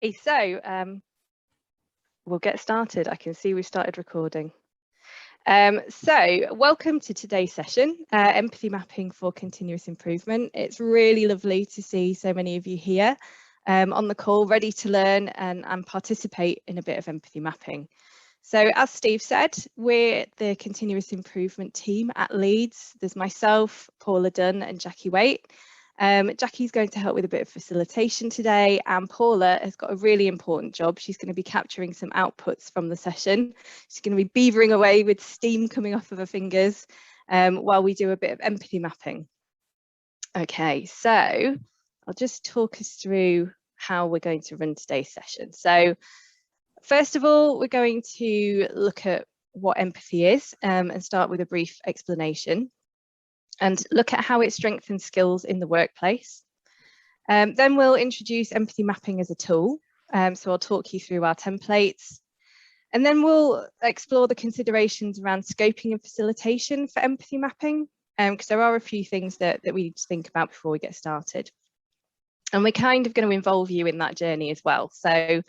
We'll get started. I can see we've started recording. So welcome to today's session, Empathy Mapping for Continuous Improvement. It's really lovely to see so many of you here on the call, ready to learn and participate in a bit of empathy mapping. So as Steve said, we're the continuous improvement team at Leeds. There's myself, Paula Dunn and Jackie Waite. Jackie's going to help with a bit of facilitation today, and Paula has got a really important job. She's going to be capturing some outputs from the session. She's going to be beavering away with steam coming off of her fingers while we do a bit of empathy mapping. Okay, so I'll just talk us through how we're going to run today's session. So first of all, we're going to look at what empathy is and start with a brief explanation, and look at how it strengthens skills in the workplace. Then we'll introduce empathy mapping as a tool. So I'll talk you through our templates. And then we'll explore the considerations around scoping and facilitation for empathy mapping, because there are a few things that we need to think about before we get started. And we're kind of going to involve you in that journey as well. So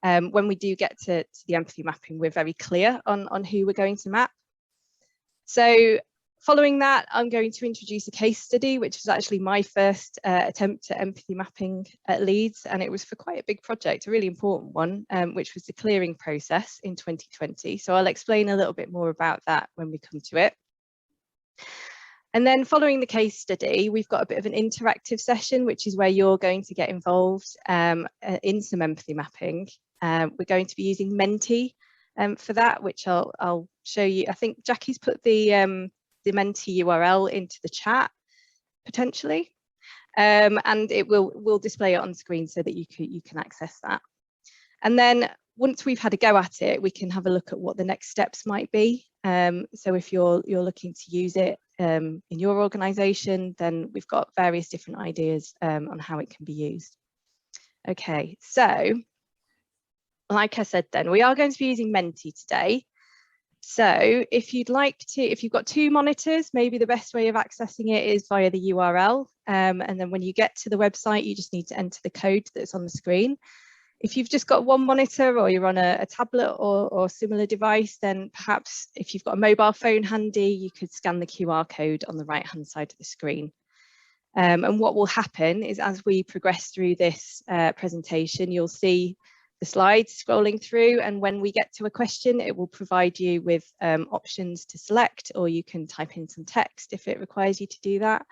when we do get to the empathy mapping, we're very clear on who we're going to map. So following that, I'm going to introduce a case study, which was actually my first attempt at empathy mapping at Leeds, and it was for quite a big project, a really important one, which was the clearing process in 2020. So I'll explain a little bit more about that when we come to it. And then following the case study, we've got a bit of an interactive session, which is where you're going to get involved in some empathy mapping. We're going to be using Menti for that, which I'll show you. I think Jackie's put the Menti URL into the chat potentially, and we'll display it on screen so that you can access that. And then once we've had a go at it, we can have a look at what the next steps might be. So if you're looking to use it in your organisation, then we've got various different ideas on how it can be used. Okay, so like I said, then we are going to be using Menti today. So if you've got two monitors, maybe the best way of accessing it is via the URL. And then when you get to the website, you just need to enter the code that's on the screen. If you've just got one monitor, or you're on a tablet or similar device, then perhaps if you've got a mobile phone handy, you could scan the QR code on the right-hand side of the screen. And what will happen is, as we progress through this presentation, you'll see the slides scrolling through, and when we get to a question, it will provide you with options to select, or you can type in some text if it requires you to do that.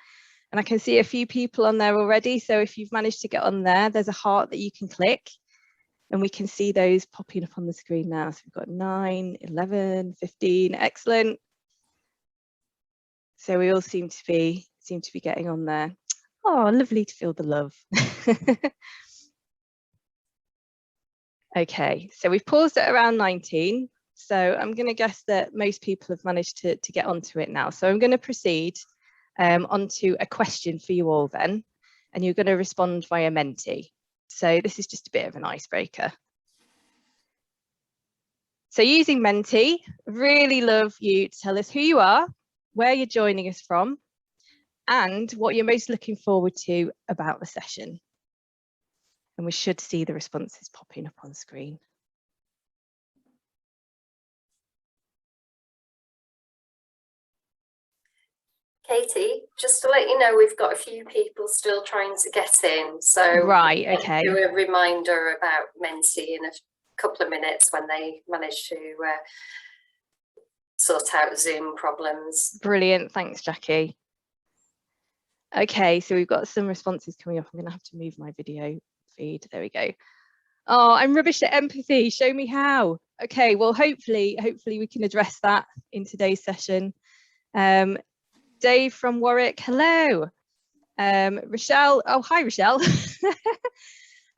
And I can see a few people on there already, so if you've managed to get on there, there's a heart that you can click, and we can see those popping up on the screen now. So we've got 9, 11, 15, excellent. So we all seem to be getting on there. Oh, lovely to feel the love. Okay, so we've paused at around 19. So I'm going to guess that most people have managed to get onto it now. So I'm going to proceed onto a question for you all then, and you're going to respond via Menti. So this is just a bit of an icebreaker. So using Menti, really love you to tell us who you are, where you're joining us from, and what you're most looking forward to about the session. And we should see the responses popping up on screen. Katie, just to let you know, we've got a few people still trying to get in. So right, okay. Do a reminder about Menti in a couple of minutes when they manage to sort out Zoom problems. Brilliant, thanks, Jackie. Okay, so we've got some responses coming up. I'm going to have to move my video feed. There we go. Oh, I'm rubbish at empathy. Show me how. Okay, well, hopefully we can address that in today's session. Dave from Warwick, hello. Rochelle, oh, hi, Rochelle.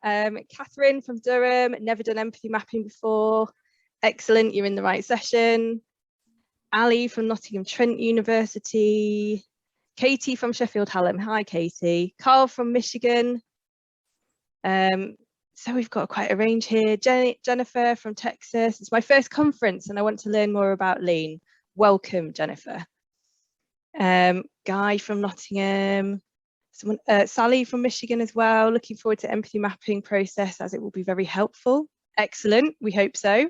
Catherine from Durham, never done empathy mapping before. Excellent, you're in the right session. Ali from Nottingham Trent University. Katie from Sheffield Hallam, hi Katie. Carl from Michigan. So we've got quite a range here. Jennifer from Texas. It's my first conference and I want to learn more about Lean. Welcome, Jennifer. Guy from Nottingham. Sally from Michigan as well, looking forward to empathy mapping process as it will be very helpful. Excellent, we hope so.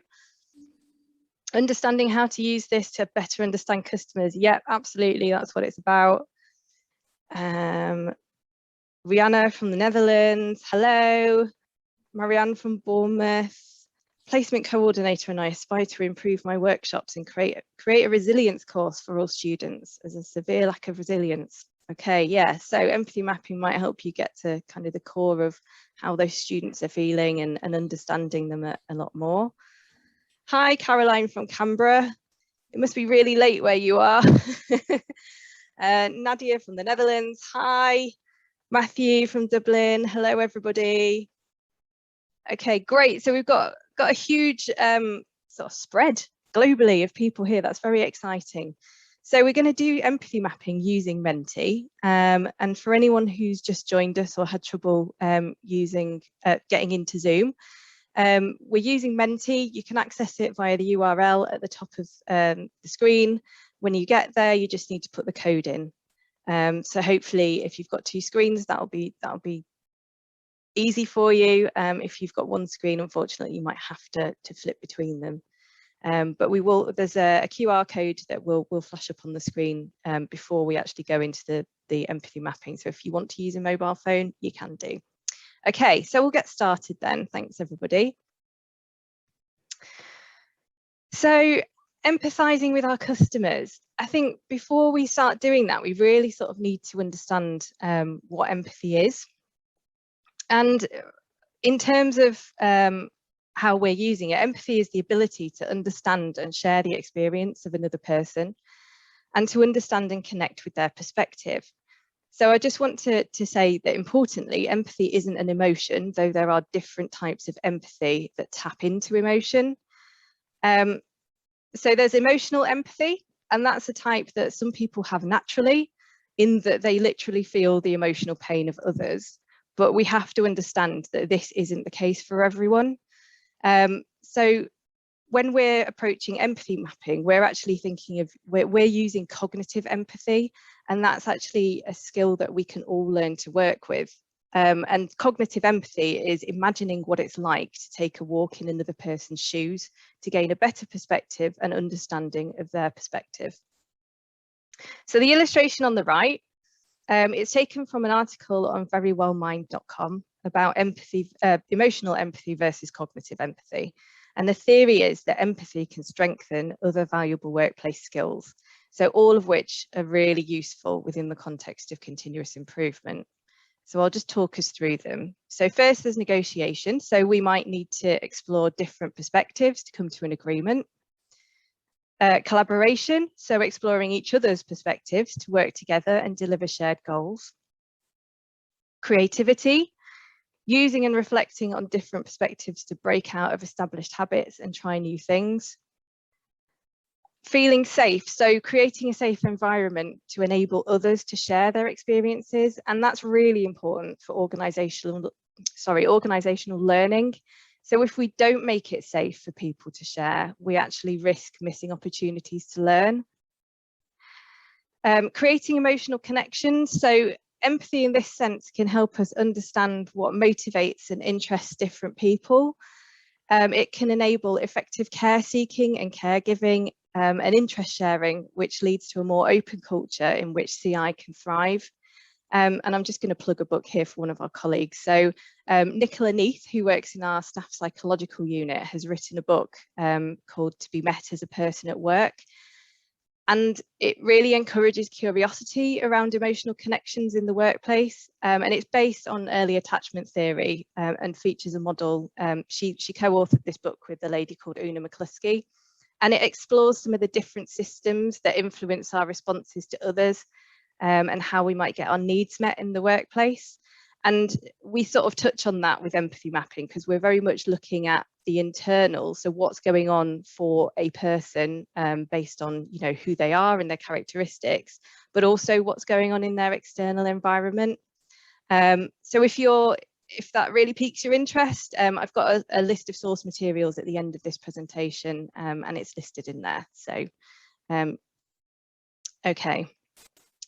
Understanding how to use this to better understand customers. Yep, absolutely, that's what it's about. Rihanna from the Netherlands, hello. Marianne from Bournemouth. Placement coordinator and I aspire to improve my workshops and create a resilience course for all students as a severe lack of resilience. Okay, yeah, so empathy mapping might help you get to kind of the core of how those students are feeling and understanding them a lot more. Hi, Caroline from Canberra. It must be really late where you are. Nadia from the Netherlands. Hi. Matthew from Dublin. Hello, everybody. Okay, great. So we've got a huge sort of spread globally of people here. That's very exciting. So we're going to do empathy mapping using Menti. And for anyone who's just joined us or had trouble getting into Zoom, we're using Menti. You can access it via the URL at the top of the screen. When you get there, you just need to put the code in. So hopefully, if you've got two screens, that'll be easy for you. If you've got one screen, unfortunately, you might have to flip between them. But there's a QR code that will flash up on the screen before we actually go into the empathy mapping. So if you want to use a mobile phone, you can do. Okay, so we'll get started then. Thanks, everybody. So empathizing with our customers. I think before we start doing that, we really sort of need to understand what empathy is. And in terms of how we're using it, empathy is the ability to understand and share the experience of another person and to understand and connect with their perspective. So I just want to say that importantly, empathy isn't an emotion, though there are different types of empathy that tap into emotion. So there's emotional empathy, and that's a type that some people have naturally, in that they literally feel the emotional pain of others. But we have to understand that this isn't the case for everyone. So when we're approaching empathy mapping, we're actually thinking of, we're using cognitive empathy, and that's actually a skill that we can all learn to work with. And cognitive empathy is imagining what it's like to take a walk in another person's shoes to gain a better perspective and understanding of their perspective. So the illustration on the right, it's taken from an article on verywellmind.com about empathy, emotional empathy versus cognitive empathy. And the theory is that empathy can strengthen other valuable workplace skills. So all of which are really useful within the context of continuous improvement. So I'll just talk us through them. So first, there's negotiation. So we might need to explore different perspectives to come to an agreement. Collaboration, so exploring each other's perspectives to work together and deliver shared goals. Creativity, using and reflecting on different perspectives to break out of established habits and try new things. Feeling safe, so creating a safe environment to enable others to share their experiences, and that's really important for organizational learning. So if we don't make it safe for people to share, we actually risk missing opportunities to learn. Creating emotional connections, so empathy in this sense can help us understand what motivates and interests different people. It can enable effective care seeking and caregiving, and interest sharing, which leads to a more open culture in which CI can thrive. And I'm just going to plug a book here for one of our colleagues. So Nicola Neath, who works in our staff psychological unit, has written a book called To Be Met as a Person at Work. And it really encourages curiosity around emotional connections in the workplace. And it's based on early attachment theory and features a model. She co-authored this book with a lady called Una McCluskey. And it explores some of the different systems that influence our responses to others and how we might get our needs met in the workplace. And we sort of touch on that with empathy mapping because we're very much looking at the internal, so what's going on for a person based on who they are and their characteristics, but also what's going on in their external environment. So if that really piques your interest, I've got a list of source materials at the end of this presentation and it's listed in there. So okay,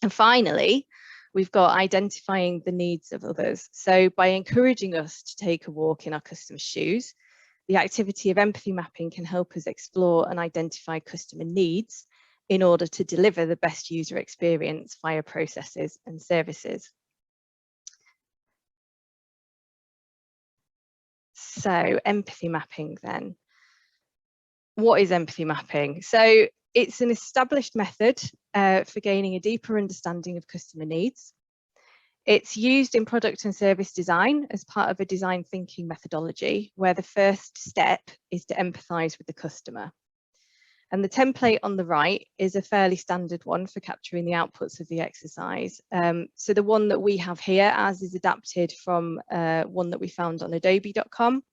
and finally, We've got identifying the needs of others. So by encouraging us to take a walk in our customers' shoes, the activity of empathy mapping can help us explore and identify customer needs in order to deliver the best user experience via processes and services. So empathy mapping then. What is empathy mapping? So it's an established method for gaining a deeper understanding of customer needs. It's used in product and service design as part of a design thinking methodology, where the first step is to empathise with the customer. And the template on the right is a fairly standard one for capturing the outputs of the exercise. So the one that we have here, as is adapted from one that we found on adobe.com,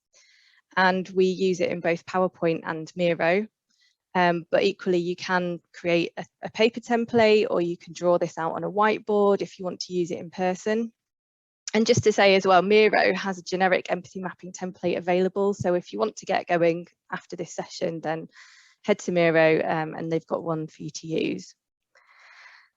and we use it in both PowerPoint and Miro. But equally, you can create a paper template, or you can draw this out on a whiteboard if you want to use it in person. And just to say as well, Miro has a generic empathy mapping template available. So if you want to get going after this session, then head to Miro and they've got one for you to use.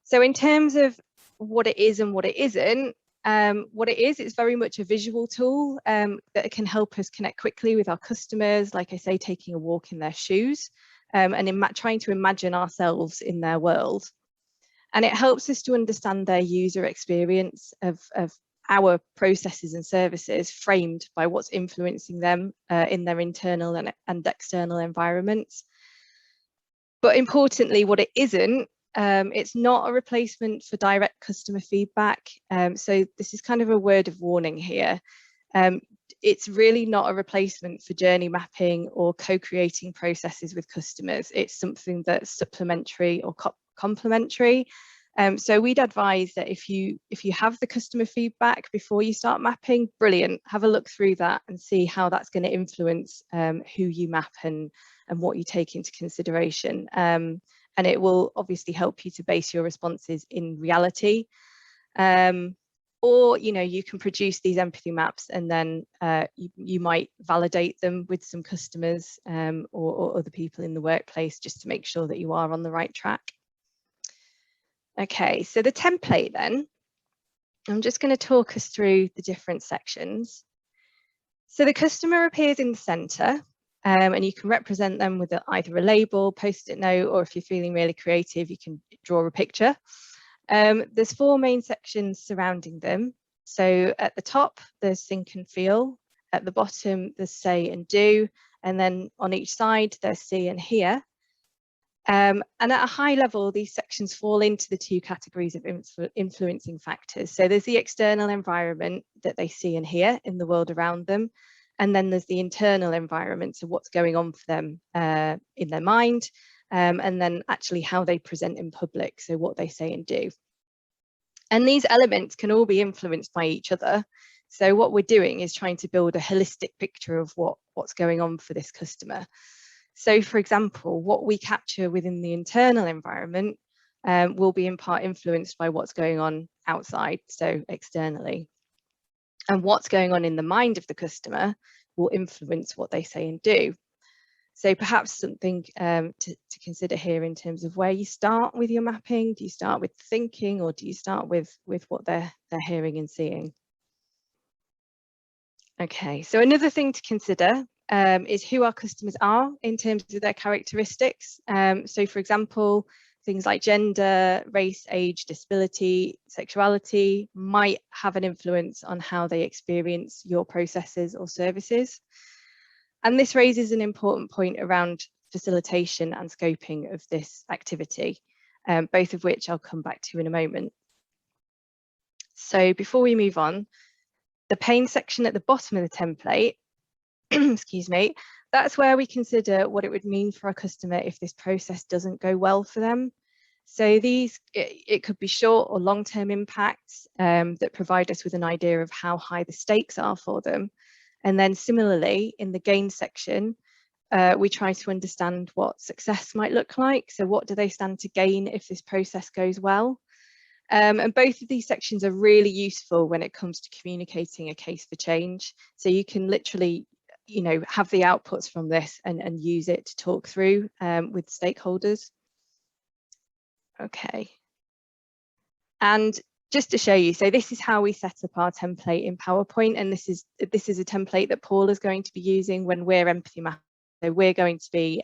So in terms of what it is and what it isn't, what it is, it's very much a visual tool that can help us connect quickly with our customers, like I say, taking a walk in their shoes, and trying to imagine ourselves in their world. And it helps us to understand their user experience of our processes and services framed by what's influencing them in their internal and external environments. But importantly, what it isn't, it's not a replacement for direct customer feedback. So this is kind of a word of warning here. It's really not a replacement for journey mapping or co-creating processes with customers. It's something that's supplementary or complementary. So we'd advise that if you have the customer feedback before you start mapping, brilliant, have a look through that and see how that's going to influence who you map and what you take into consideration. And it will obviously help you to base your responses in reality. Or, you know, you can produce these empathy maps and then you might validate them with some customers or other people in the workplace just to make sure that you are on the right track. Okay, so the template then, I'm just going to talk us through the different sections. So the customer appears in the centre, and you can represent them with either a label, post-it note, or if you're feeling really creative, you can draw a picture. There's 4 main sections surrounding them. So at the top, there's think and feel. At the bottom, there's say and do. And then on each side, there's see and hear. And at a high level, these sections fall into the 2 categories of influencing factors. So there's the external environment that they see and hear in the world around them. And then there's the internal environment, so what's going on for them in their mind, and then actually how they present in public, so what they say and do. And these elements can all be influenced by each other. So what we're doing is trying to build a holistic picture of what's going on for this customer. So for example, what we capture within the internal environment will be in part influenced by what's going on outside, so externally. And what's going on in the mind of the customer will influence what they say and do. So perhaps something to consider here in terms of where you start with your mapping. Do you start with thinking, or do you start with what they're hearing and seeing? Okay, so another thing to consider is who our customers are in terms of their characteristics. So for example, things like gender, race, age, disability, sexuality might have an influence on how they experience your processes or services. And this raises an important point around facilitation and scoping of this activity, both of which I'll come back to in a moment. So before we move on, the pain section at the bottom of the template, excuse me, that's where we consider what it would mean for our customer if this process doesn't go well for them. So these, it could be short or long-term impacts that provide us with an idea of how high the stakes are for them. And then similarly, in the gain section, we try to understand what success might look like. So what do they stand to gain if this process goes well? And both of these sections are really useful when it comes to communicating a case for change. So you can literally, you know, have the outputs from this and use it to talk through with stakeholders. Okay. And just to show you, so this is how we set up our template in PowerPoint, and this is a template that Paul is going to be using when we're empathy mapping. So we're going to be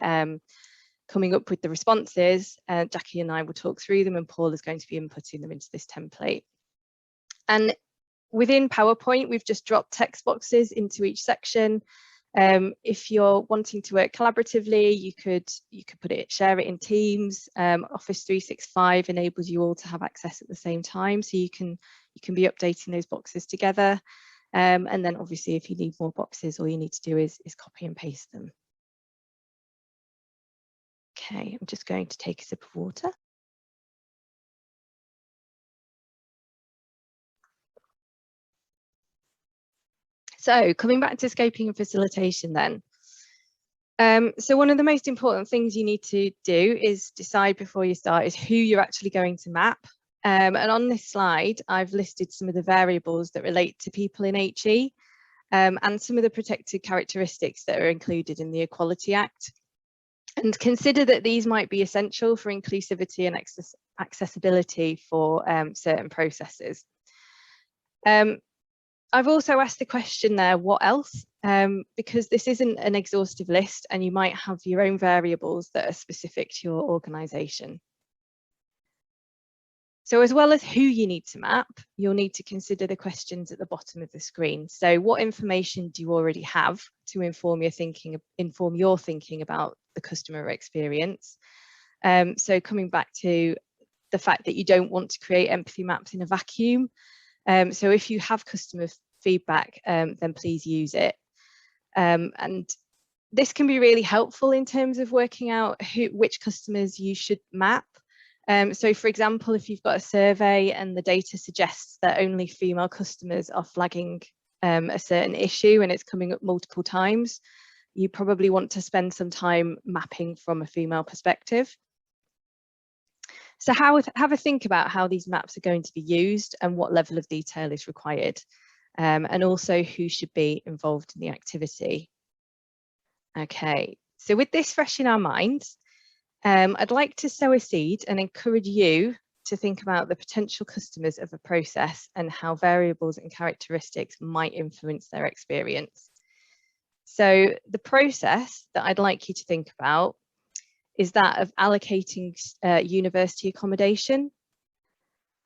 coming up with the responses, Jackie and I will talk through them, and Paul is going to be inputting them into this template. And within PowerPoint, we've just dropped text boxes into each section. If you're wanting to work collaboratively, you could share it in Teams. Office 365 enables you all to have access at the same time, so you can be updating those boxes together. And then obviously, if you need more boxes, all you need to do is copy and paste them. Okay, I'm just going to take a sip of water. So coming back to scoping and facilitation then. So one of the most important things you need to do is decide before you start is who you're actually going to map. And on this slide, I've listed some of the variables that relate to people in HE and some of the protected characteristics that are included in the Equality Act. And consider that these might be essential for inclusivity and accessibility for certain processes. I've also asked the question there, what else? Because this isn't an exhaustive list and you might have your own variables that are specific to your organisation. So as well as who you need to map, you'll need to consider the questions at the bottom of the screen. So what information do you already have to inform your thinking about the customer experience? So coming back to the fact that you don't want to create empathy maps in a vacuum. So if you have customer feedback, then please use it. And this can be really helpful in terms of working out which customers you should map. So for example, if you've got a survey and the data suggests that only female customers are flagging a certain issue and it's coming up multiple times, you probably want to spend some time mapping from a female perspective. So have a think about how these maps are going to be used and what level of detail is required, and also who should be involved in the activity. Okay, so with this fresh in our minds, I'd like to sow a seed and encourage you to think about the potential customers of a process and how variables and characteristics might influence their experience. So the process that I'd like you to think about is that of allocating university accommodation.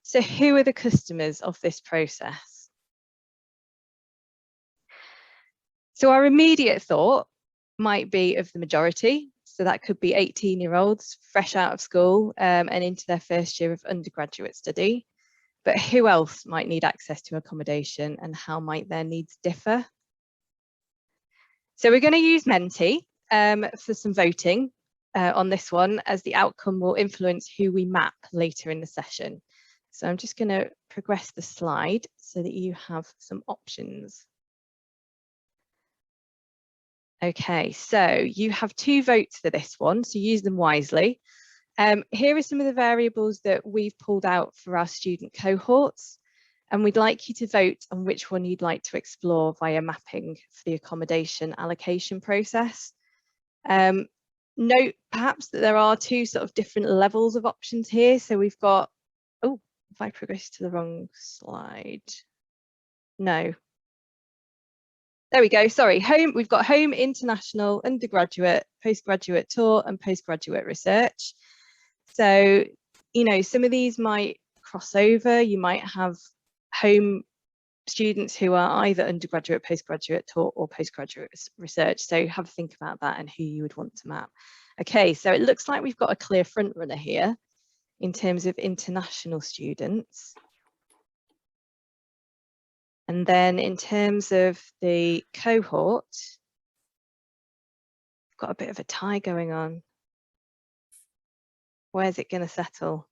So who are the customers of this process? So our immediate thought might be of the majority. So that could be 18-year-olds fresh out of school and into their first year of undergraduate study. But who else might need access to accommodation and how might their needs differ? So we're going to use Menti for some voting on this one, as the outcome will influence who we map later in the session. So I'm just going to progress the slide so that you have some options. Okay, so you have 2 votes for this one, so use them wisely. Here are some of the variables that we've pulled out for our student cohorts, and we'd like you to vote on which one you'd like to explore via mapping for the accommodation allocation process. Note perhaps that there are 2 sort of different levels of options here. So we've got, oh, if I progress to the wrong slide, no. There we go, sorry, home, we've got home, international, undergraduate, postgraduate tour and postgraduate research. So, you know, some of these might cross over. You might have home students who are either undergraduate, postgraduate tour or postgraduate research. So have a think about that and who you would want to map. Okay, so it looks like we've got a clear front runner here in terms of international students. And then in terms of the cohort, we've got a bit of a tie going on. Where's it going to settle?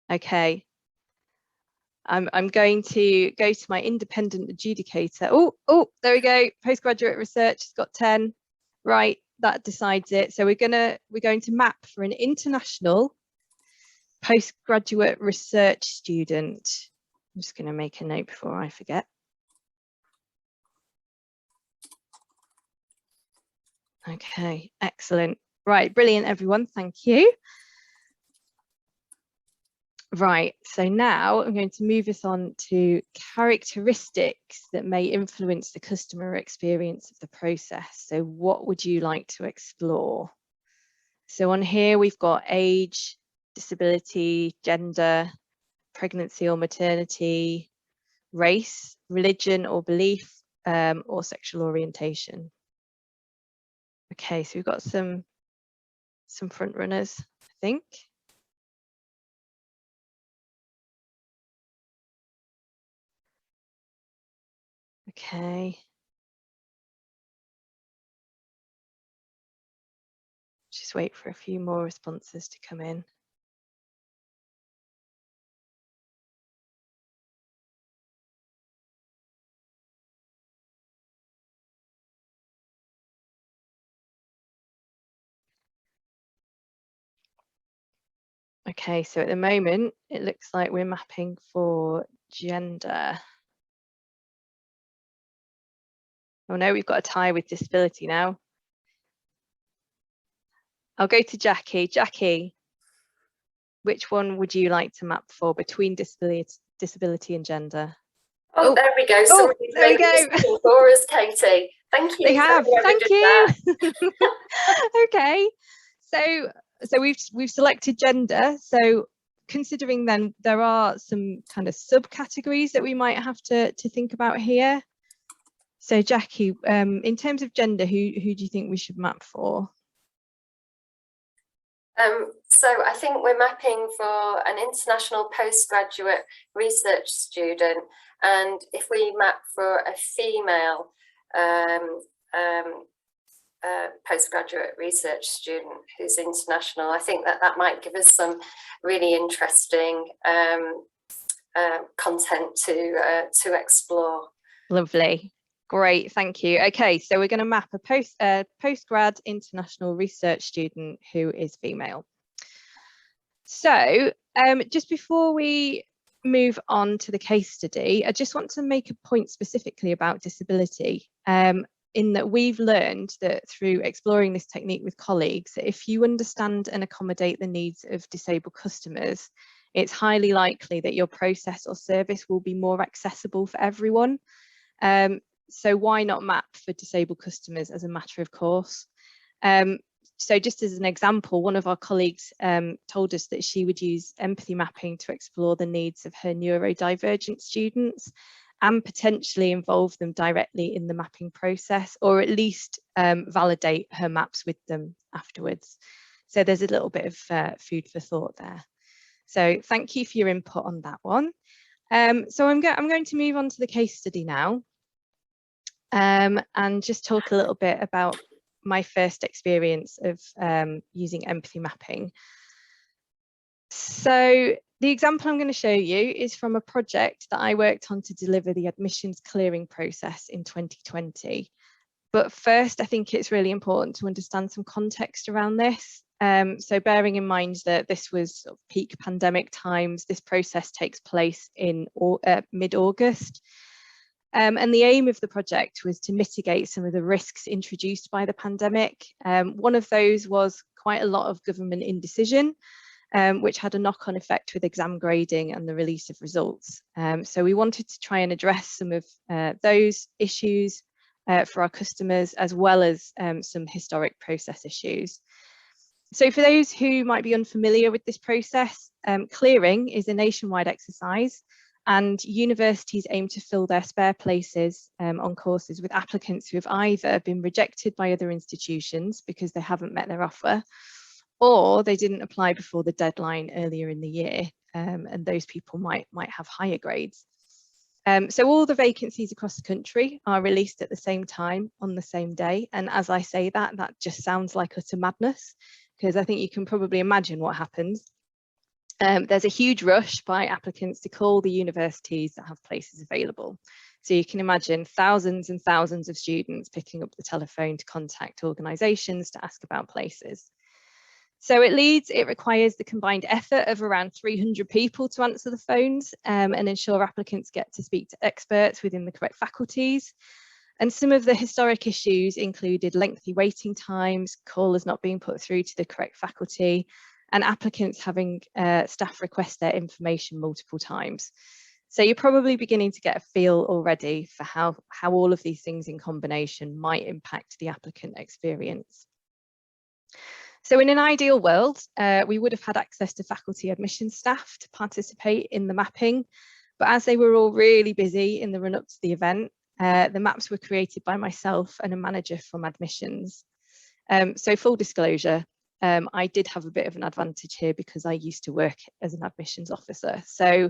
Okay. I'm going to go to my independent adjudicator. Oh, there we go. Postgraduate research has got 10. Right, that decides it. So we're going to map for an international postgraduate research student. I'm just going to make a note before I forget. Okay, excellent. Right, brilliant, everyone. Thank you. Right, so now I'm going to move us on to characteristics that may influence the customer experience of the process. So what would you like to explore? So on here, we've got age, disability, gender, pregnancy or maternity, race, religion or belief, or sexual orientation. Okay, so we've got some front runners, I think. Okay. Just wait for a few more responses to come in. Okay, so at the moment, it looks like we're mapping for gender. Oh no, we've got a tie with disability now. I'll go to Jackie. Jackie, which one would you like to map for between disability and gender? Oh, there we go. Somebody's there we made go. for us, Katie. Thank you. They have. Thank you. That. Okay. So we've selected gender. So considering then there are some kind of subcategories that we might have to think about here. So Jackie, in terms of gender, who do you think we should map for? So I think we're mapping for an international postgraduate research student, and if we map for a female postgraduate research student who's international, I think that might give us some really interesting content to explore. Lovely. Great, thank you. Okay, so we're going to map a postgrad international research student who is female. So just before we move on to the case study, I just want to make a point specifically about disability, in that we've learned that through exploring this technique with colleagues, that if you understand and accommodate the needs of disabled customers, it's highly likely that your process or service will be more accessible for everyone. So why not map for disabled customers as a matter of course? So just as an example, one of our colleagues told us that she would use empathy mapping to explore the needs of her neurodivergent students and potentially involve them directly in the mapping process, or at least validate her maps with them afterwards. So there's a little bit of food for thought there. So thank you for your input on that one. So I'm going to move on to the case study now. And just talk a little bit about my first experience of using empathy mapping. So the example I'm going to show you is from a project that I worked on to deliver the admissions clearing process in 2020. But first, I think it's really important to understand some context around this. So bearing in mind that this was sort of peak pandemic times, this process takes place in mid-August. And the aim of the project was to mitigate some of the risks introduced by the pandemic. One of those was quite a lot of government indecision, which had a knock-on effect with exam grading and the release of results. So we wanted to try and address some of those issues for our customers, as well as some historic process issues. So for those who might be unfamiliar with this process, clearing is a nationwide exercise, and universities aim to fill their spare places on courses with applicants who have either been rejected by other institutions because they haven't met their offer, or they didn't apply before the deadline earlier in the year, and those people might have higher grades. So all the vacancies across the country are released at the same time on the same day, and as I say that just sounds like utter madness, because I think you can probably imagine what happens. There's a huge rush by applicants to call the universities that have places available. So you can imagine thousands and thousands of students picking up the telephone to contact organisations to ask about places. So at Leeds, it requires the combined effort of around 300 people to answer the phones and ensure applicants get to speak to experts within the correct faculties. And some of the historic issues included lengthy waiting times, callers not being put through to the correct faculty, and applicants having staff request their information multiple times. So you're probably beginning to get a feel already for how all of these things in combination might impact the applicant experience. So in an ideal world, we would have had access to faculty admission staff to participate in the mapping, but as they were all really busy in the run-up to the event, the maps were created by myself and a manager from admissions. So full disclosure, I did have a bit of an advantage here because I used to work as an admissions officer. So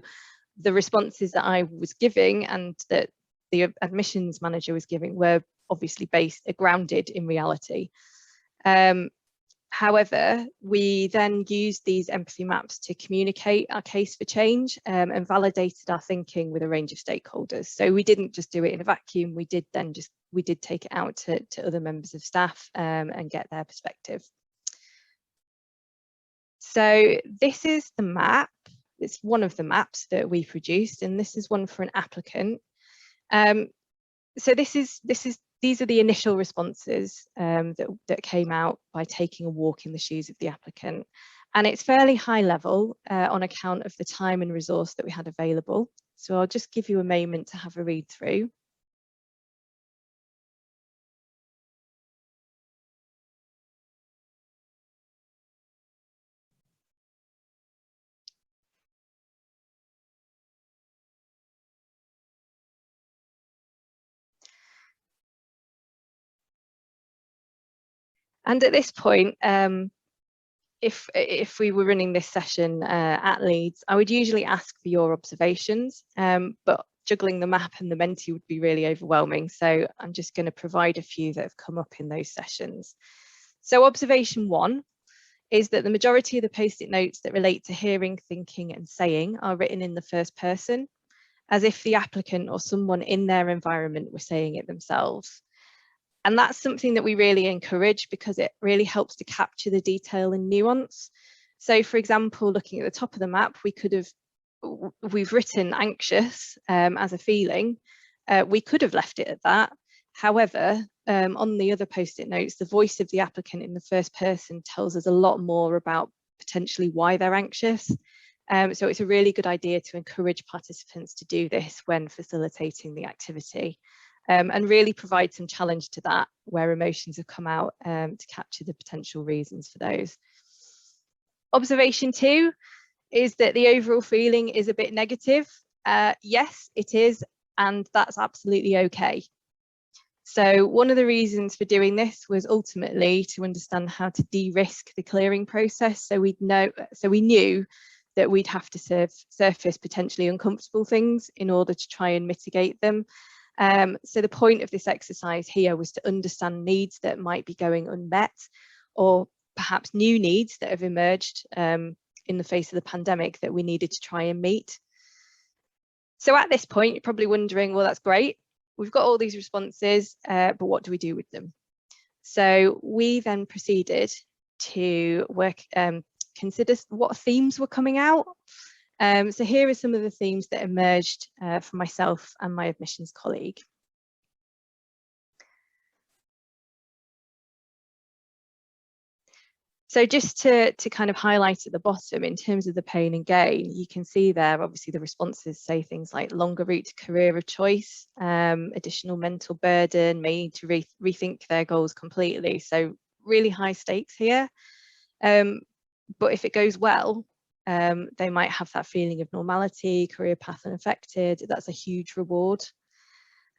the responses that I was giving and that the admissions manager was giving were obviously grounded in reality. However, we then used these empathy maps to communicate our case for change and validated our thinking with a range of stakeholders. So we didn't just do it in a vacuum, we did take it out to other members of staff and get their perspective. So this is the map. It's one of the maps that we produced, and this is one for an applicant. So these are the initial responses that came out by taking a walk in the shoes of the applicant. And it's fairly high level on account of the time and resource that we had available. So I'll just give you a moment to have a read through. And at this point, if we were running this session at Leeds, I would usually ask for your observations, but juggling the map and the Menti would be really overwhelming. So I'm just going to provide a few that have come up in those sessions. So observation 1 is that the majority of the post-it notes that relate to hearing, thinking and saying are written in the first person, as if the applicant or someone in their environment were saying it themselves. And that's something that we really encourage because it really helps to capture the detail and nuance. So for example, looking at the top of the map, we've written anxious as a feeling. We could have left it at that. However, on the other post-it notes, the voice of the applicant in the first person tells us a lot more about potentially why they're anxious. So it's a really good idea to encourage participants to do this when facilitating the activity. And really provide some challenge to that where emotions have come out to capture the potential reasons for those. Observation 2 is that the overall feeling is a bit negative. Yes, it is, and that's absolutely okay. So one of the reasons for doing this was ultimately to understand how to de-risk the clearing process. So we knew that we'd have to surface potentially uncomfortable things in order to try and mitigate them. So the point of this exercise here was to understand needs that might be going unmet, or perhaps new needs that have emerged in the face of the pandemic that we needed to try and meet. So at this point, you're probably wondering, well, that's great. We've got all these responses, but what do we do with them? So we then proceeded to consider what themes were coming out. So here are some of the themes that emerged from myself and my admissions colleague. So just to kind of highlight at the bottom in terms of the pain and gain, you can see there obviously the responses say things like longer route to career of choice, additional mental burden, may need to rethink their goals completely. So really high stakes here. But if it goes well, they might have that feeling of normality, career path unaffected. That's a huge reward.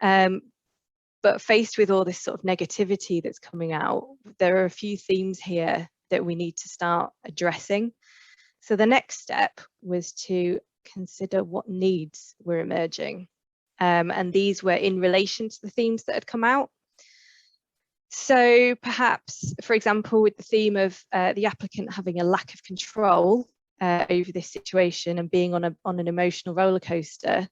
But faced with all this sort of negativity that's coming out, there are a few themes here that we need to start addressing. So the next step was to consider what needs were emerging. And these were in relation to the themes that had come out. So perhaps, for example, with the theme of the applicant having a lack of control over this situation and being on an emotional roller coaster,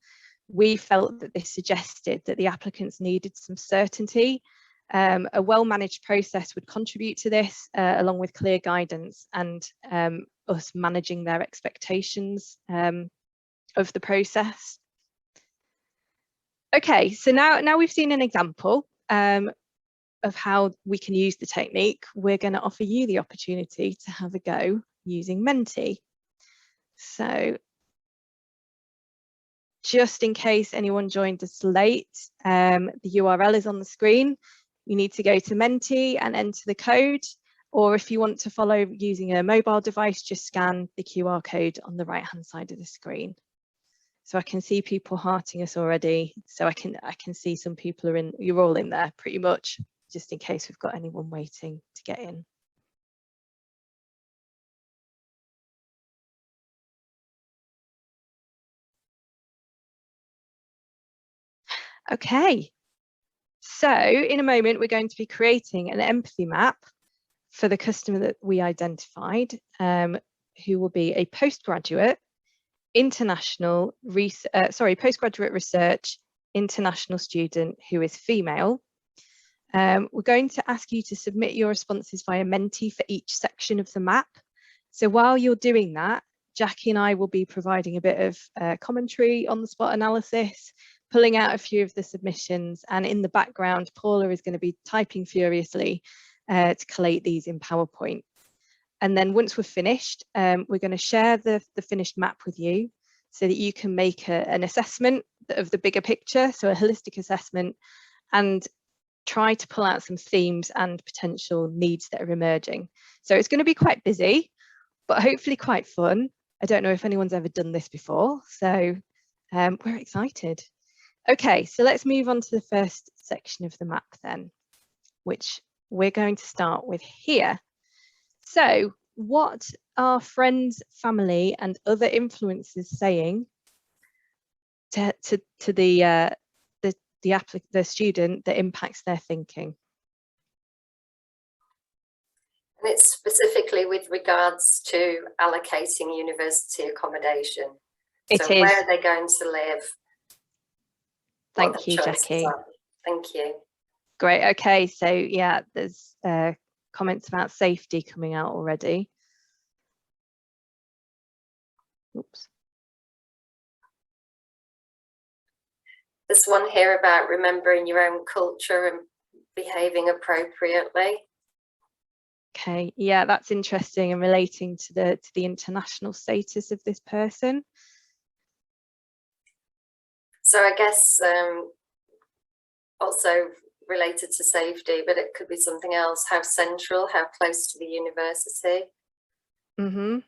we felt that this suggested that the applicants needed some certainty. A well-managed process would contribute to this, along with clear guidance and us managing their expectations of the process. Okay, so now we've seen an example of how we can use the technique. We're going to offer you the opportunity to have a go using Menti. So just in case anyone joined us late, the URL is on the screen. You need to go to Menti and enter the code, or if you want to follow using a mobile device, just scan the QR code on the right hand side of the screen. So I can see people hearting us already. So I can see some people are in, you're all in there pretty much, just in case we've got anyone waiting to get in. Okay, so in a moment, we're going to be creating an empathy map for the customer that we identified, who will be a postgraduate postgraduate research international student who is female. We're going to ask you to submit your responses via Menti for each section of the map. So while you're doing that, Jackie and I will be providing a bit of commentary on the spot analysis, pulling out a few of the submissions, and in the background, Paula is going to be typing furiously to collate these in PowerPoint. And then once we're finished, we're going to share the finished map with you so that you can make an assessment of the bigger picture, so a holistic assessment, and try to pull out some themes and potential needs that are emerging. So it's going to be quite busy, but hopefully quite fun. I don't know if anyone's ever done this before, so we're excited. Okay, so let's move on to the first section of the map then, which we're going to start with here. So what are friends, family, and other influencers saying to the student that impacts their thinking? And it's specifically with regards to allocating university accommodation. It so is. Where are they going to live? Thank you, Jackie. Thank you. Great. Okay, so yeah, there's comments about safety coming out already. Oops. There's one here about remembering your own culture and behaving appropriately. Okay, yeah, that's interesting and relating to the international status of this person. So I guess also related to safety, but it could be something else. How central, how close to the university. Mm-hmm.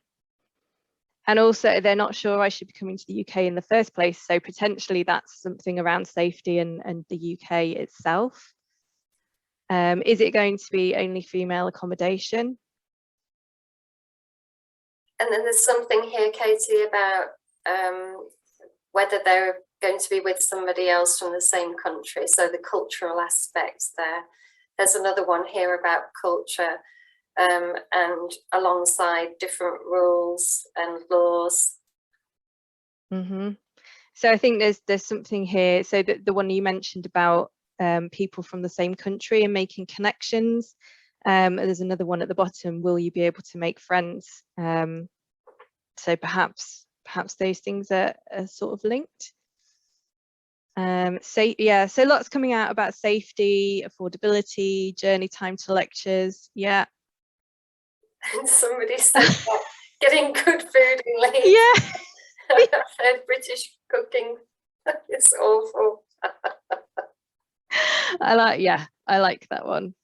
And also they're not sure I should be coming to the UK in the first place. So potentially that's something around safety and the UK itself. Is it going to be only female accommodation? And then there's something here, Katie, about whether they're going to be with somebody else from the same country. So the cultural aspects there. There's another one here about culture and alongside different rules and laws. Mm-hmm. So I think there's something here. So the one you mentioned about people from the same country and making connections. There's another one at the bottom. Will you be able to make friends? So perhaps those things are sort of linked. So lots coming out about safety, affordability, journey time to lectures. Yeah. And somebody said that getting good food in Leeds. Yeah. Said British cooking is awful. I like that one.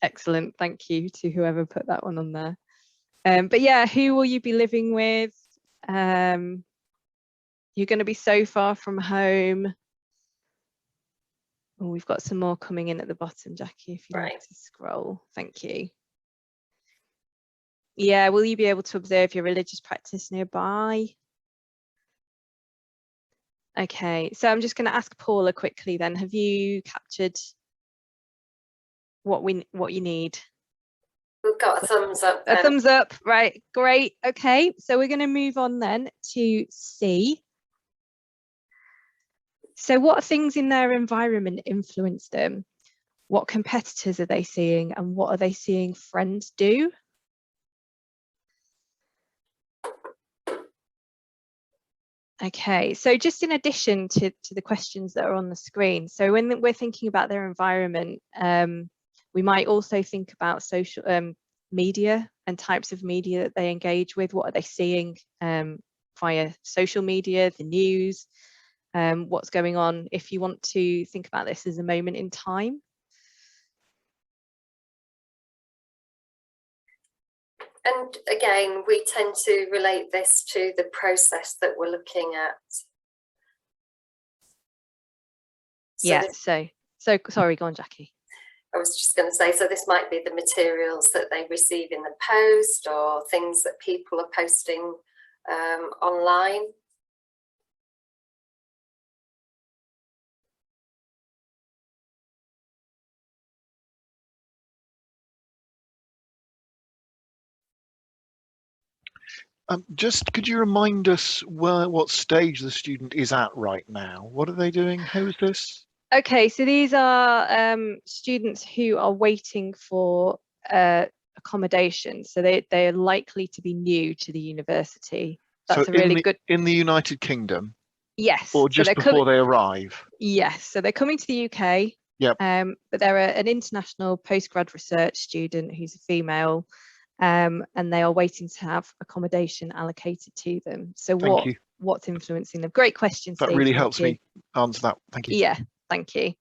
Excellent, thank you to whoever put that one on there. But yeah, who will you be living with? You're going to be so far from home. Oh, we've got some more coming in at the bottom, Jackie, if you like to scroll. Thank you. Yeah, will you be able to observe your religious practice nearby? Okay, so I'm just going to ask Paula quickly then. Have you captured what you need? We've got a thumbs up. A thumbs up, right, great. Okay, so we're going to move on then to C. So what things in their environment influence them? What competitors are they seeing and what are they seeing friends do? Okay, so just in addition to the questions that are on the screen, so when we're thinking about their environment, we might also think about social media and types of media that they engage with. What are they seeing via social media, the news, what's going on, if you want to think about this as a moment in time? And again, we tend to relate this to the process that we're looking at. So sorry, go on, Jackie. I was just going to say, so this might be the materials that they receive in the post or things that people are posting online. Just could you remind us what stage the student is at right now? What are they doing? Who is this? Okay, so these are students who are waiting for accommodation. So they are likely to be new to the university. That's a really good. In the United Kingdom? Yes. Or just before they arrive? Yes, so they're coming to the UK. Yep. But they're an international postgrad research student who's a female, and they are waiting to have accommodation allocated to them. So what's influencing them? Great question, Steve. That really helps me answer that. Thank you. Yeah, thank you.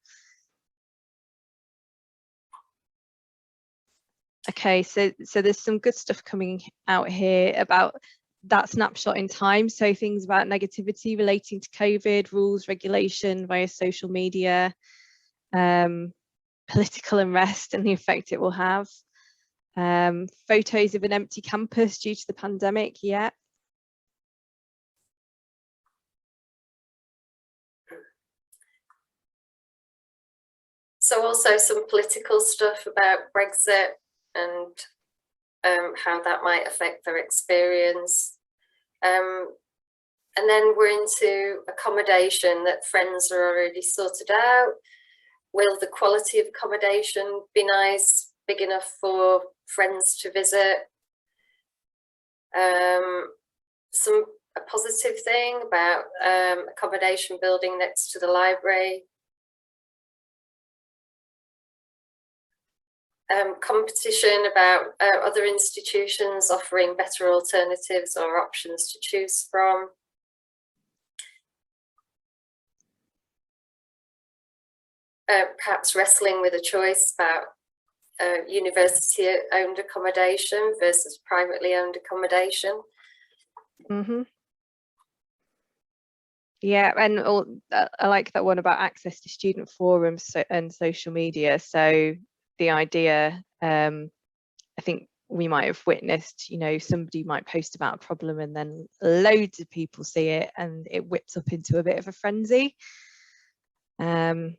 Okay, so there's some good stuff coming out here about that snapshot in time. So things about negativity relating to COVID, rules, regulation via social media, political unrest and the effect it will have. Photos of an empty campus due to the pandemic, yeah. So also some political stuff about Brexit and how that might affect their experience. And then we're into accommodation, that friends are already sorted out. Will the quality of accommodation be nice, big enough for friends to visit? A positive thing about accommodation building next to the library. Competition about other institutions offering better alternatives or options to choose from. Perhaps wrestling with a choice about university-owned accommodation versus privately owned accommodation. Mm-hmm. Yeah, and I like that one about access to student forums and social media. So the idea, I think we might have witnessed, you know, somebody might post about a problem and then loads of people see it and it whips up into a bit of a frenzy. So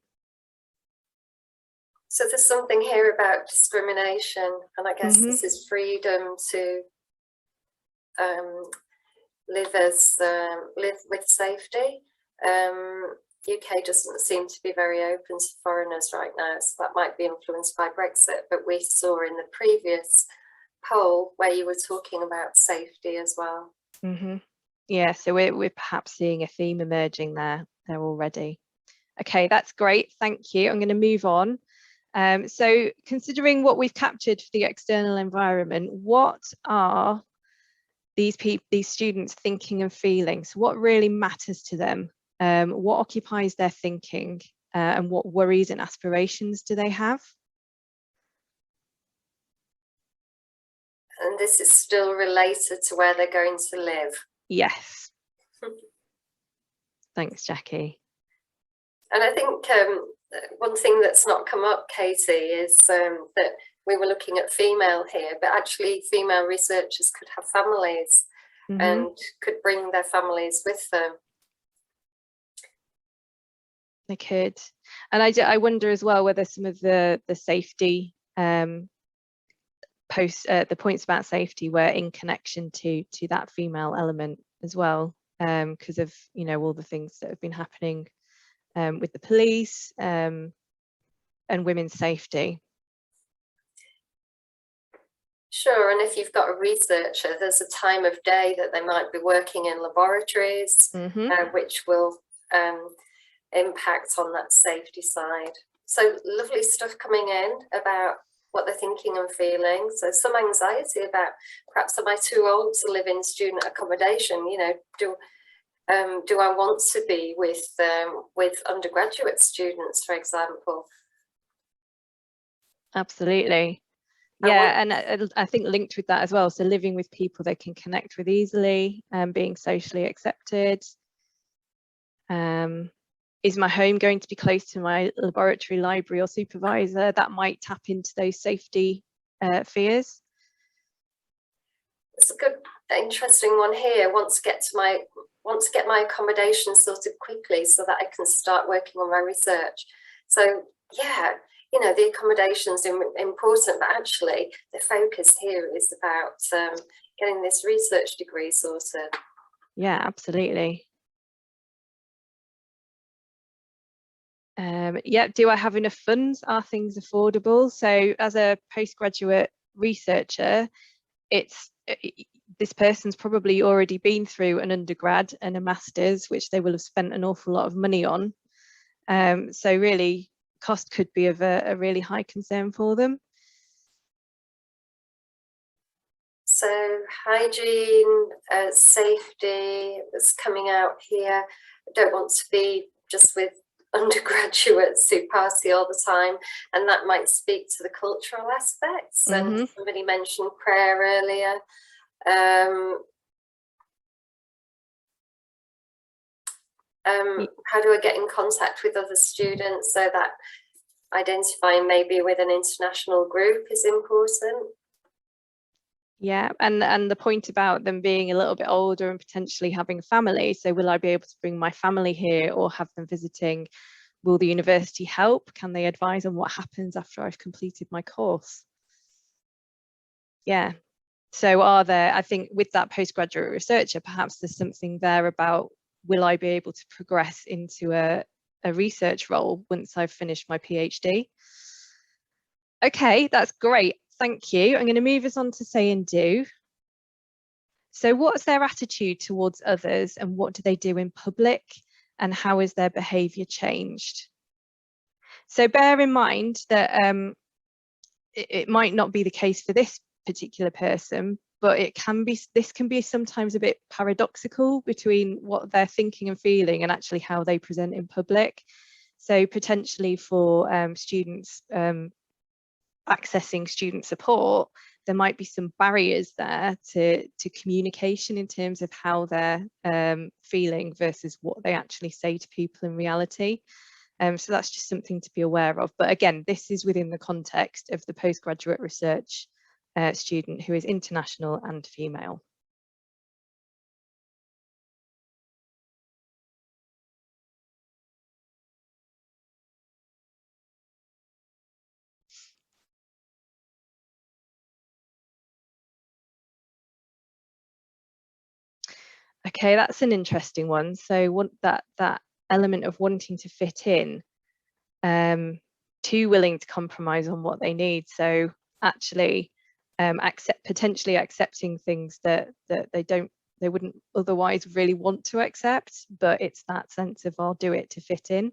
there's something here about discrimination, and I guess this is freedom to live with safety. UK doesn't seem to be very open to foreigners right now, so that might be influenced by Brexit, but we saw in the previous poll where you were talking about safety as well. Yeah, so we're perhaps seeing a theme emerging there already. Okay, that's great, thank you. I'm going to move on. So considering what we've captured for the external environment, what are these students thinking and feeling? So what really matters to them? What occupies their thinking, and what worries and aspirations do they have? And this is still related to where they're going to live. Yes. Thanks, Jackie. And I think one thing that's not come up, Katie, is that we were looking at female here, but actually female researchers could have families and could bring their families with them. They could. And I wonder as well whether some of the safety the points about safety were in connection to that female element as well, because of, you know, all the things that have been happening with the police and women's safety. Sure, and if you've got a researcher, there's a time of day that they might be working in laboratories, which will impact on that safety side. So lovely stuff coming in about what they're thinking and feeling. So some anxiety about, perhaps am I too old to live in student accommodation? You know, do I want to be with undergraduate students, for example? Absolutely. Yeah, and I think linked with that as well, so living with people they can connect with easily and being socially accepted. Is my home going to be close to my laboratory, library or supervisor? That might tap into those safety fears. It's a good, interesting one here. Want to get my accommodation sorted quickly so that I can start working on my research. So yeah, you know, the accommodation's important, but actually the focus here is about getting this research degree sorted. Yeah, absolutely. Yeah, do I have enough funds? Are things affordable? So as a postgraduate researcher, this person's probably already been through an undergrad and a master's, which they will have spent an awful lot of money on. So really, cost could be of a really high concern for them. So hygiene, safety is coming out here. I don't want to be just with undergraduates who party all the time, and that might speak to the cultural aspects. And somebody mentioned prayer earlier. How do I get in contact with other students, so that identifying maybe with an international group is important? Yeah, and the point about them being a little bit older and potentially having a family. So will I be able to bring my family here or have them visiting? Will the university help? Can they advise on what happens after I've completed my course? Yeah. So I think with that postgraduate researcher, perhaps there's something there about, will I be able to progress into a research role once I've finished my PhD? Okay, that's great. Thank you. I'm going to move us on to say and do. So what's their attitude towards others and what do they do in public, and how is their behaviour changed? So bear in mind that it might not be the case for this particular person, but this can be sometimes a bit paradoxical between what they're thinking and feeling and actually how they present in public. So potentially for students accessing student support, there might be some barriers there to communication in terms of how they're feeling versus what they actually say to people in reality. So that's just something to be aware of. But again, this is within the context of the postgraduate research student who is international and female. Okay, that's an interesting one. So that element of wanting to fit in, too willing to compromise on what they need. So actually potentially accepting things that they wouldn't otherwise really want to accept, but it's that sense of I'll do it to fit in.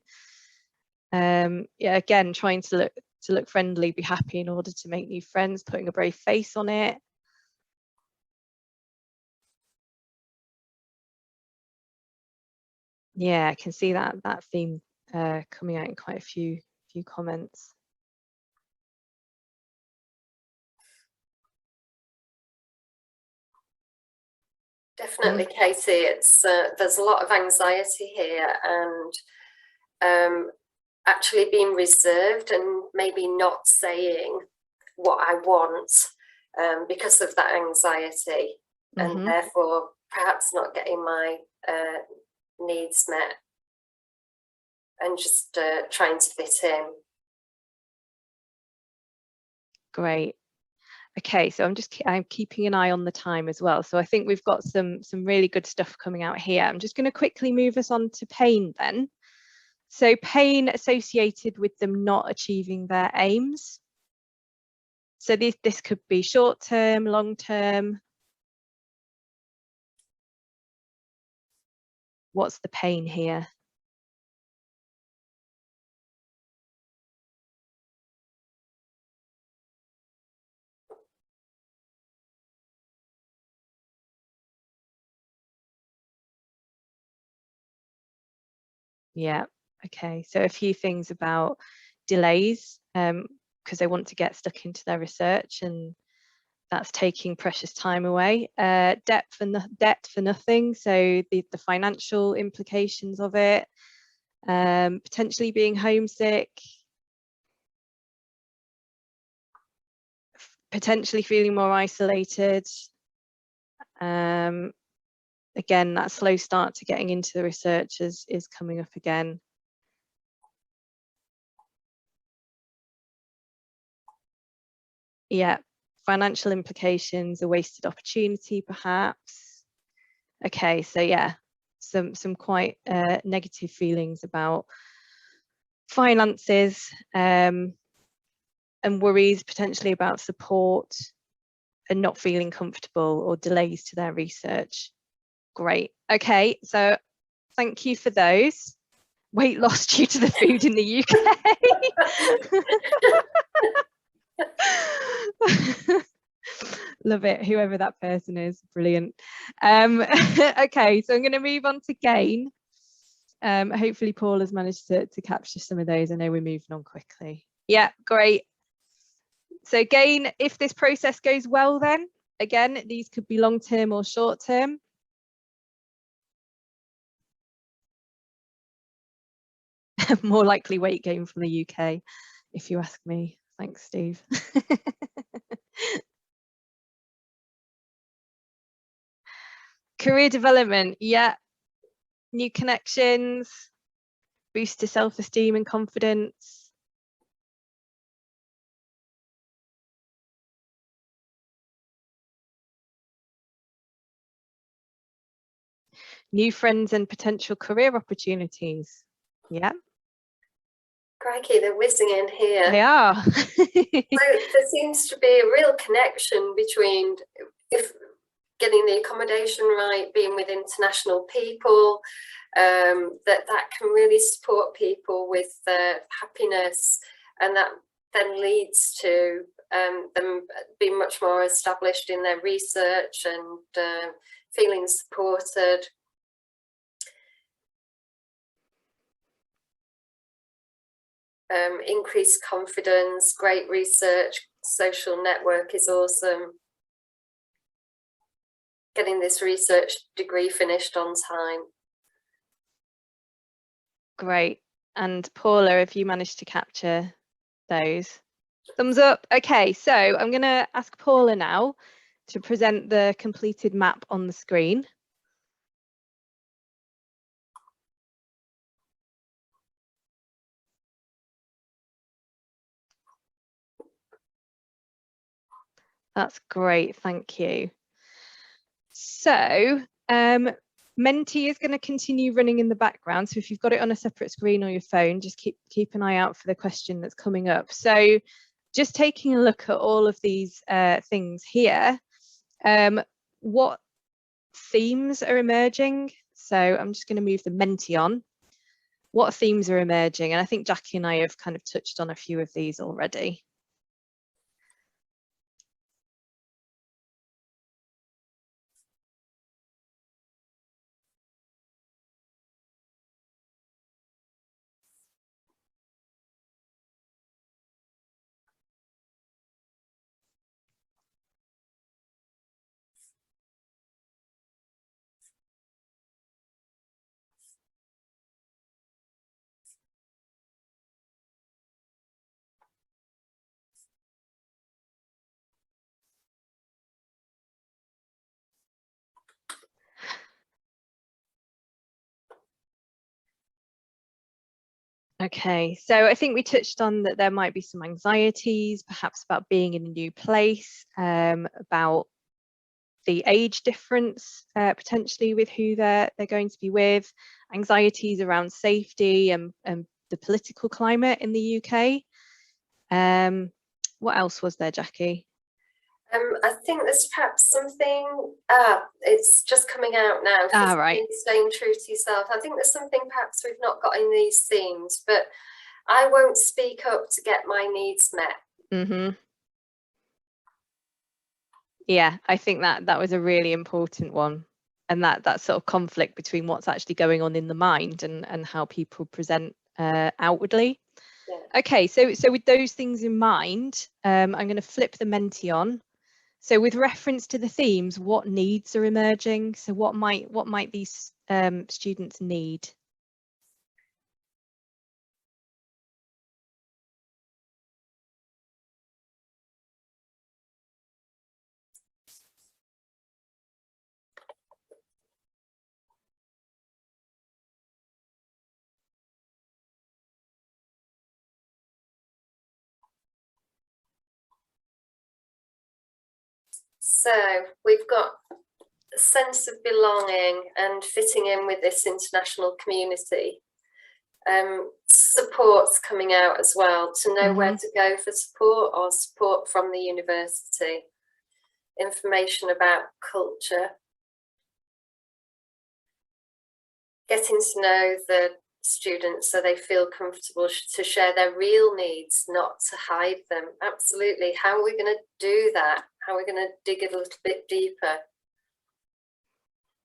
Yeah, again, trying to look friendly, be happy in order to make new friends, putting a brave face on it. Yeah, I can see that theme coming out in quite a few comments. Definitely, Katie. It's there's a lot of anxiety here, and actually being reserved and maybe not saying what I want because of that anxiety, and therefore perhaps not getting my needs met, and just trying to fit in. Great. Okay, so I'm keeping an eye on the time as well. So I think we've got some really good stuff coming out here. I'm just going to quickly move us on to pain then. So pain associated with them not achieving their aims. So this could be short term, long term. What's the pain here? Yeah, okay. So a few things about delays, because they want to get stuck into their research, and that's taking precious time away. Debt for nothing. So the financial implications of it, potentially being homesick, potentially feeling more isolated. Again, that slow start to getting into the research is coming up again. Yeah, financial implications, a wasted opportunity perhaps. Okay, so yeah, some quite negative feelings about finances, and worries potentially about support and not feeling comfortable, or delays to their research. Great. Okay, so thank you for those. Weight loss due to the food in the UK. Love it, whoever that person is, brilliant. Okay, so I'm going to move on to gain. Hopefully Paul has managed to capture some of those. I know we're moving on quickly. Yeah, great. So gain, if this process goes well, then again, these could be long-term or short-term. More likely weight gain from the UK, if you ask me. Thanks, Steve. Career development, yeah. New connections, boost to self-esteem and confidence. New friends and potential career opportunities. Yeah. Crikey, they're whizzing in here. They are. So there seems to be a real connection between if getting the accommodation right, being with international people, that can really support people with happiness, and that then leads to them being much more established in their research and feeling supported. Increased confidence, great research, social network is awesome. Getting this research degree finished on time. Great. And Paula, if you managed to capture those, thumbs up. Okay, so I'm going to ask Paula now to present the completed map on the screen. That's great, thank you. So Menti is going to continue running in the background. So if you've got it on a separate screen or your phone, just keep an eye out for the question that's coming up. So just taking a look at all of these things here, what themes are emerging? So I'm just going to move the Menti on. What themes are emerging? And I think Jackie and I have kind of touched on a few of these already. Okay, so I think we touched on that there might be some anxieties, perhaps about being in a new place, about the age difference potentially with who they're going to be with, anxieties around safety and the political climate in the UK. What else was there, Jackie? I think there's perhaps something, it's just coming out now, Right. staying true to yourself. I think there's something perhaps we've not got in these themes, but I won't speak up to get my needs met. Yeah, I think that was a really important one, and that sort of conflict between what's actually going on in the mind and how people present outwardly. Yeah. Okay, so with those things in mind, I'm going to flip the Menti on. So with reference to the themes, what needs are emerging? So what might these students need? So we've got a sense of belonging and fitting in with this international community. Support's coming out as well, to know where to go for support or support from the university. Information about culture. Getting to know the students so they feel comfortable to share their real needs, not to hide them. Absolutely. How are we going to do that? How are we going to dig a little bit deeper?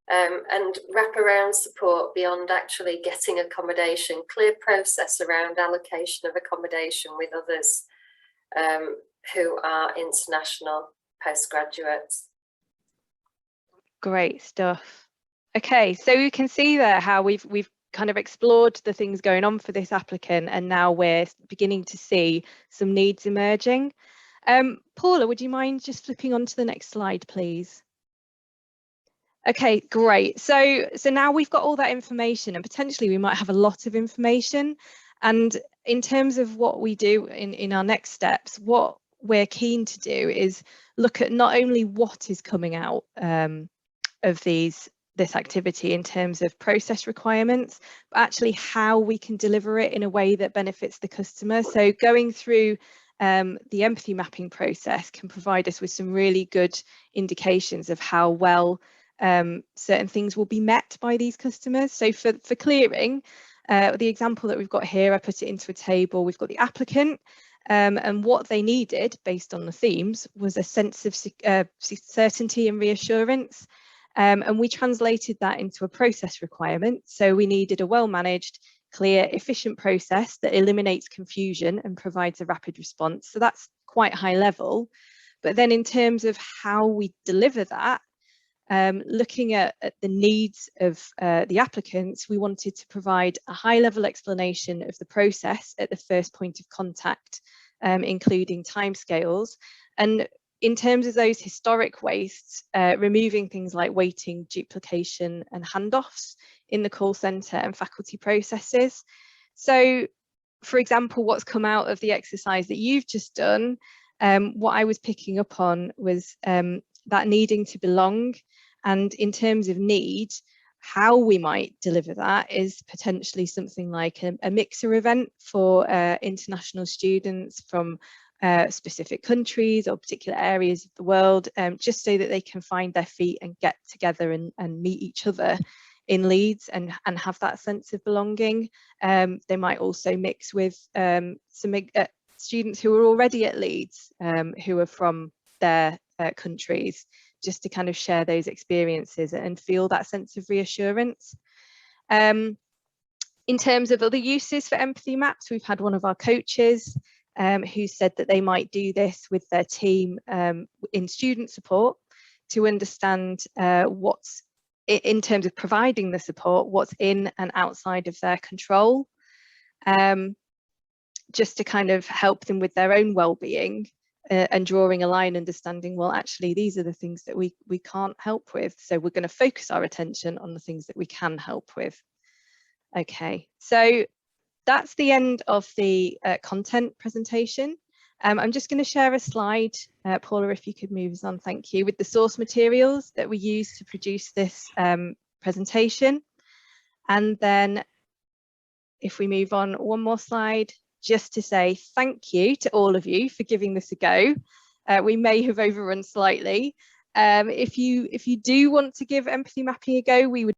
And wraparound support beyond actually getting accommodation, clear process around allocation of accommodation with others who are international postgraduates. Great stuff. Okay, so you can see there how we've kind of explored the things going on for this applicant, and now we're beginning to see some needs emerging. Paula, would you mind just flipping on to the next slide, please? Okay, great. So now we've got all that information, and potentially we might have a lot of information. And in terms of what we do in our next steps, what we're keen to do is look at not only what is coming out of this activity in terms of process requirements, but actually how we can deliver it in a way that benefits the customer. So going through the empathy mapping process can provide us with some really good indications of how well certain things will be met by these customers. So for clearing, the example that we've got here, I put it into a table. We've got the applicant, and what they needed based on the themes was a sense of certainty and reassurance. And we translated that into a process requirement. So we needed a well-managed, clear, efficient process that eliminates confusion and provides a rapid response. So that's quite high level. But then in terms of how we deliver that, looking at the needs of the applicants, we wanted to provide a high-level explanation of the process at the first point of contact, including timescales. And in terms of those historic wastes, removing things like waiting, duplication and handoffs in the call centre and faculty processes. So, for example, what's come out of the exercise that you've just done, what I was picking up on was that needing to belong. And in terms of need, how we might deliver that is potentially something like a mixer event for international students from specific countries or particular areas of the world, just so that they can find their feet and get together and meet each other in Leeds and have that sense of belonging. They might also mix with some students who are already at Leeds, who are from their countries, just to kind of share those experiences and feel that sense of reassurance. In terms of other uses for empathy maps, we've had one of our coaches who said that they might do this with their team in student support to understand what's, in terms of providing the support, what's in and outside of their control, just to kind of help them with their own well-being. And drawing a line, understanding, well, actually, these are the things that we can't help with. So we're going to focus our attention on the things that we can help with. Okay, so that's the end of the content presentation. I'm just going to share a slide, Paula, if you could move us on, thank you, with the source materials that we use to produce this presentation. And then if we move on one more slide, just to say thank you to all of you for giving this a go. We may have overrun slightly. If you do want to give empathy mapping a go, we would